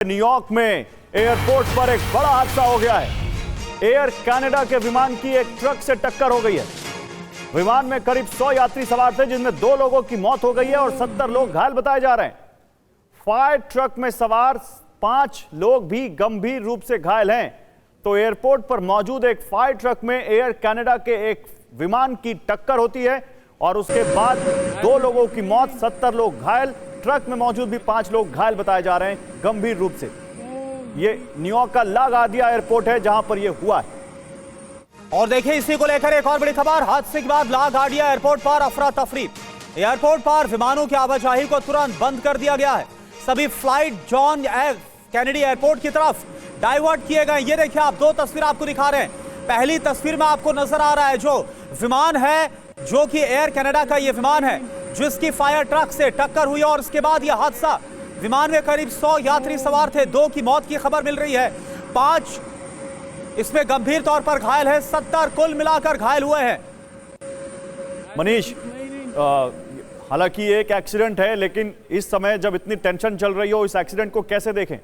New York में airport पर एक बड़ा हादसा हो गया है। एयर कनाडा के विमान की एक ट्रक से टक्कर हो गई है। विमान में करीब 100 यात्री सवार थे, जिनमें 2 लोगों की मौत हो गई है और 70 लोग घायल बताए जा रहे हैं। फायर ट्रक में सवार 5 लोग भी गंभीर रूप से घायल हैं। तो एयरपोर्ट पर मौजूद एक फायर ट्रक में एयर कनाडा के एक विमान की टक्कर होती है और उसके बाद 2 लोगों की मौत, 70 लोग घायल। ट्रक में मौजूद भी 5 लोग घायल बताए जा रहे हैं गंभीर रूप से। ये न्यूयॉर्क का ला गार्डिया एयरपोर्ट है जहां पर यह हुआ है। और देखिए, इसी को लेकर एक और बड़ी खबर। हादसे के बाद ला गार्डिया एयरपोर्ट पर अफरा तफरी। एयरपोर्ट पर विमानों की आवाजाही को तुरंत बंद कर दिया गया है। सभी flight John F Kennedy airport की तरफ डाइवर्ट किए गए। ये देखिए, आप 2 तस्वीर आपको दिखा रहे हैं। पहली तस्वीर में आपको नजर आ रहा है जो विमान है, जो कि एयर कनाडा का ये विमान है, जिसकी फायर ट्रक से टक्कर हुई और उसके बाद यह हादसा। विमान में करीब 100 यात्री सवार थे। 2 की मौत की खबर मिल रही है, 5 इसमें गंभीर तौर पर घायल है, 70 कुल मिलाकर घायल हुए हैं। मनीष, हालांकि ये एक एक्सीडेंट है, लेकिन इस समय जब इतनी टेंशन चल रही हो, इस एक्सीडेंट को कैसे देखें?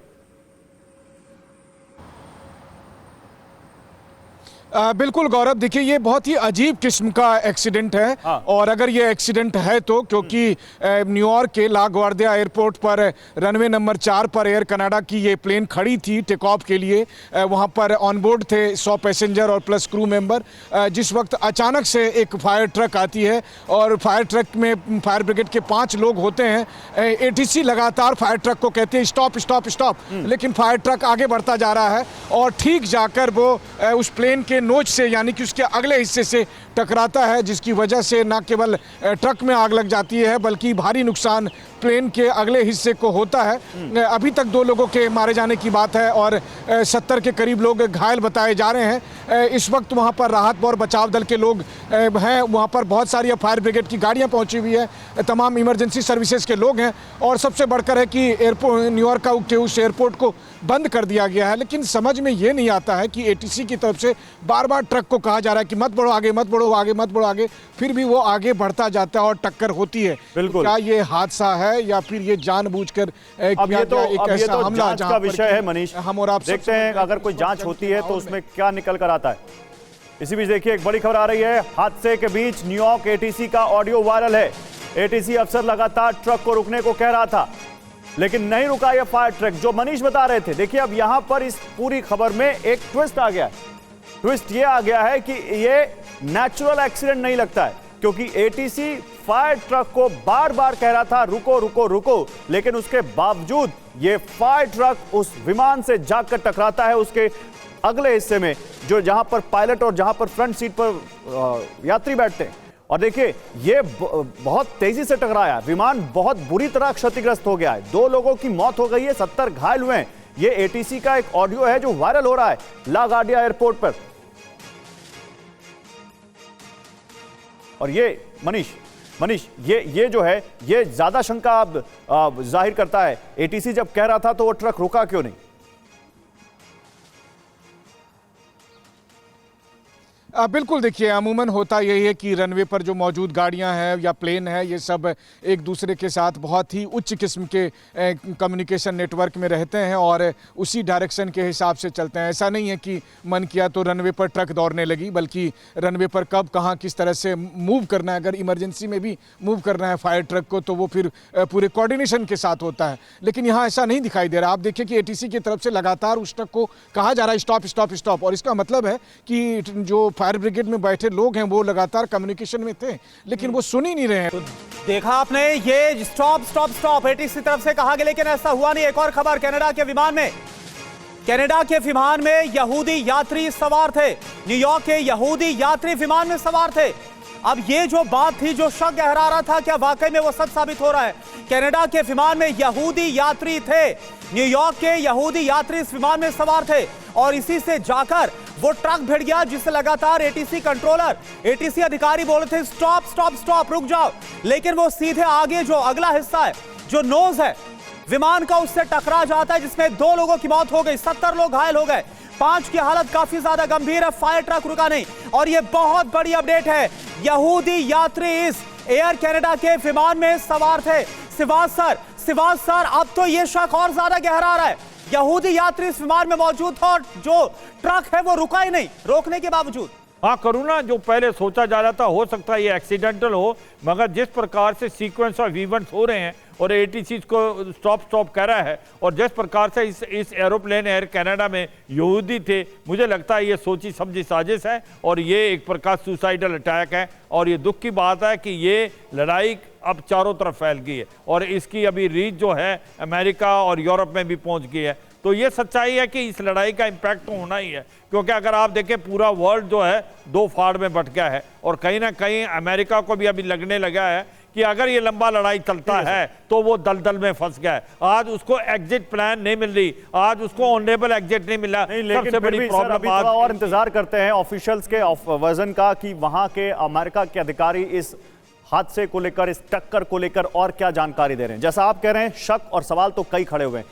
बिल्कुल गौरव, देखिए ये बहुत ही अजीब किस्म का एक्सीडेंट है। हाँ। और अगर ये एक्सीडेंट है तो क्योंकि न्यूयॉर्क के ला गार्डिया एयरपोर्ट पर रनवे नंबर 4 पर एयर कनाडा की ये प्लेन खड़ी थी टेक ऑफ के लिए। वहाँ पर ऑन बोर्ड थे 100 पैसेंजर और प्लस क्रू मेंबर। जिस वक्त अचानक से एक फायर ट्रक आती है और फायर ट्रक में फायर ब्रिगेड के 5 लोग होते हैं। एटीसी लगातार फायर ट्रक को कहते हैं स्टॉप स्टॉप स्टॉप, लेकिन फायर ट्रक आगे बढ़ता जा रहा है और ठीक जाकर वो उस प्लेन के नोच से, यानी कि उसके अगले हिस्से से टकराता है, जिसकी वजह से न केवल ट्रक में आग लग जाती है बल्कि भारी नुकसान प्लेन के अगले हिस्से को होता है। अभी तक 2 लोगों के मारे जाने की बात है और 70 के करीब लोग घायल बताए जा रहे हैं। इस वक्त वहां पर राहत और बचाव दल के लोग हैं। वहां पर बहुत सारी फायर ब्रिगेड की गाड़ियां पहुंची हुई है, तमाम इमरजेंसी सर्विसेज के लोग हैं और सबसे बढ़कर है कि एयरपोर्ट न्यूयॉर्क के उस एयरपोर्ट को बंद कर दिया गया है। लेकिन समझ में ये नहीं आता है कि एटीसी की तरफ से बार बार ट्रक को कहा जा रहा है कि मत बढ़ो आगे, मत बढ़ो आगे, मत बढ़ो आगे, फिर भी वो आगे बढ़ता जाता है और टक्कर होती है। क्या ये हादसा है या फिर ये जानबूझकर अब ये तो जांच का विषय है मनीष। हम और आप देखते हैं अगर कोई जांच होती है तो उसमें क्या निकल कर आता है। इसी बीच देखिए, एक बड़ी खबर आ रही है। हादसे के बीच न्यूयॉर्क एटीसी का ऑडियो वायरल है। एटीसी अफसर लगातार ट्रक को रुकने को कह रहा था, लेकिन नहीं रुका यह फायर ट्रक, जो मनीष बता रहे थे। देखिए, अब यहां पर इस पूरी खबर में एक ट्विस्ट आ गया। ट्विस्ट ये आ गया है कि ये नेचुरल एक्सीडेंट नहीं लगता है, क्योंकि एटीसी फायर ट्रक को बार बार कह रहा था रुको रुको रुको, लेकिन उसके बावजूद ये फायर ट्रक उस विमान से जाकर टकराता है उसके अगले हिस्से में, जो जहां पर पायलट और जहां पर फ्रंट सीट पर यात्री बैठते हैं। और देखिए, ये बहुत तेजी से टकराया, विमान बहुत बुरी तरह क्षतिग्रस्त हो गया है। 2 लोगों की मौत हो गई है, 70 घायल हुए हैं। ये एटीसी का एक ऑडियो है जो वायरल हो रहा है ला गार्डिया एयरपोर्ट पर। और ये मनीष ये जो है, ये ज्यादा शंका अब जाहिर करता है। एटीसी जब कह रहा था तो वो ट्रक रुका क्यों नहीं? बिल्कुल, देखिए अमूमन होता यही है कि रनवे पर जो मौजूद गाड़ियां हैं या प्लेन है, ये सब एक दूसरे के साथ बहुत ही उच्च किस्म के कम्युनिकेशन नेटवर्क में रहते हैं और उसी डायरेक्शन के हिसाब से चलते हैं। ऐसा नहीं है कि मन किया तो रनवे पर ट्रक दौड़ने लगी, बल्कि रनवे पर कब कहाँ किस तरह से मूव करना है, अगर इमरजेंसी में भी मूव करना है फायर ट्रक को, तो वो फिर पूरे कोऑर्डिनेशन के साथ होता है। लेकिन यहाँ ऐसा नहीं दिखाई दे रहा। आप देखिए कि एटीसी की तरफ से लगातार उस ट्रक को कहा जा रहा है स्टॉप स्टॉप स्टॉप, और इसका मतलब है कि जो फायर ब्रिगेड में बैठे लोग हैं वो लगातार कम्युनिकेशन में थे, लेकिन वो सुन ही नहीं रहे हैं। तो देखा आपने, ये स्टॉप स्टॉप स्टॉप एटीसी तरफ से कहा गया, लेकिन ऐसा हुआ नहीं। एक और खबर, कनाडा के विमान में यहूदी यात्री सवार थे। न्यूयॉर्क के यहूदी यात्री विमान में सवार थे। अब ये जो बात थी, जो शक गहरा रहा था, क्या वाकई में वो सच साबित हो रहा है? कनाडा के विमान में यहूदी यात्री थे। न्यूयॉर्क के यहूदी यात्री इस विमान में सवार थे और इसी से जाकर वो ट्रक भिड़ गया, जिससे लगातार एटीसी कंट्रोलर, एटीसी अधिकारी बोल रहे थे स्टॉप स्टॉप स्टॉप, रुक जाओ, लेकिन वो सीधे आगे जो अगला हिस्सा है, जो नोज है विमान का, उससे टकरा जाता है, जिसमें 2 लोगों की मौत हो गई, 70 लोग घायल हो गए। 5 की हालत काफी ज्यादा गंभीर है। फायर ट्रक रुका नहीं। और ये बहुत बड़ी अपडेट है, यहूदी यात्री इस एयर कनाडा के विमान में सवार थे। सिवाज सर, अब तो ये शक और ज्यादा गहरा रहा है। यहूदी यात्री इस विमान में मौजूद था और जो ट्रक है वो रुका ही नहीं, रोकने के बावजूद। हाँ करुणा, जो पहले सोचा जा रहा था हो सकता है ये एक्सीडेंटल हो, मगर जिस प्रकार से सीक्वेंस ऑफ इवेंट्स हो रहे हैं और एटीसी को स्टॉप कह रहा है और जिस प्रकार से इस एरोप्लेन एयर कनाडा में यहूदी थे, मुझे लगता है ये सोची समझी साजिश है और ये एक प्रकार सुसाइडल अटैक है। और ये दुख की बात है कि ये लड़ाई अब चारों तरफ फैल गई है और इसकी अभी रीच जो है अमेरिका और यूरोप में भी पहुंच गई है। तो ये सच्चाई है कि इस लड़ाई का इम्पैक्ट तो होना ही है, क्योंकि अगर आप देखें पूरा वर्ल्ड जो है दो फाड़ में बट गया है और कहीं ना कहीं अमेरिका को भी अभी लगने लगा है कि अगर ये लंबा लड़ाई चलता है तो वो दलदल में फंस गया है। आज उसको एग्जिट प्लान नहीं मिल रही, आज उसको ऑनरेबल एग्जिट नहीं मिला। सबसे बड़ी प्रॉब्लम और इंतजार करते हैं ऑफिशियल्स के वर्जन का कि वहां के अमेरिका के अधिकारी इस हादसे को लेकर, इस टक्कर को लेकर और क्या जानकारी दे रहे हैं। जैसा आप कह रहे हैं, शक और सवाल तो कई खड़े हुए हैं।